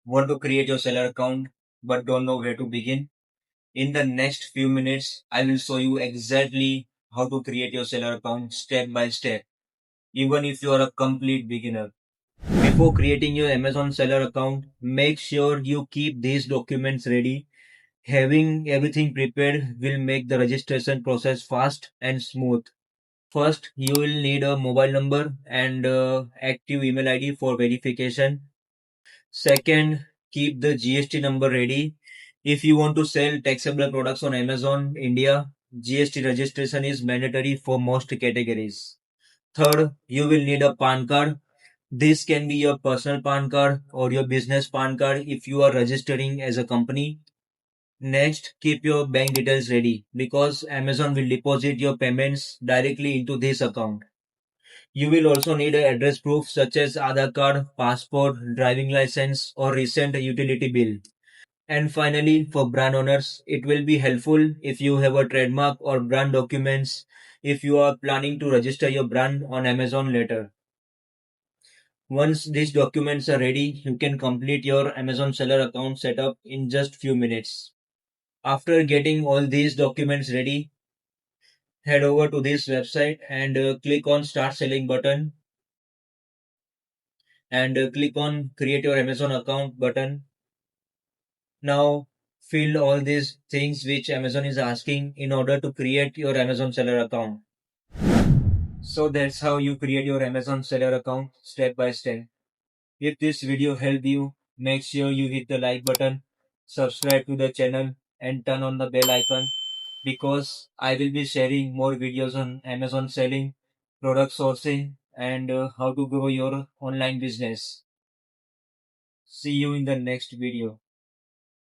Want to create your seller account but don't know where to begin? In the next few minutes, I will show you exactly how to create your seller account step by step, even if you are a complete beginner. Before creating your Amazon seller account, make sure you keep these documents ready. Having everything prepared will make the registration process fast and smooth. First, you will need a mobile number and active email ID for verification. Second, keep the GST number ready. If you want to sell taxable products on Amazon India, GST registration is mandatory for most categories. Third, you will need a PAN card. This can be your personal PAN card or your business PAN card if you are registering as a company. Next, keep your bank details ready because Amazon will deposit your payments directly into this account. You will also need an address proof such as Aadhaar Card, passport, driving license, or recent utility bill. And finally, for brand owners, it will be helpful if you have a trademark or brand documents if you are planning to register your brand on Amazon later. Once these documents are ready, you can complete your Amazon seller account setup in just few minutes. After getting all these documents ready, head over to this website and click on Start Selling button and click on Create Your Amazon Account button. Now fill all these things which Amazon is asking in order to create your Amazon seller account. So that's how you create your Amazon seller account step by step. If this video helped you, make sure you hit the like button, subscribe to the channel and turn on the bell icon because I will be sharing more videos on Amazon selling, product sourcing and how to grow your online business. See you in the next video.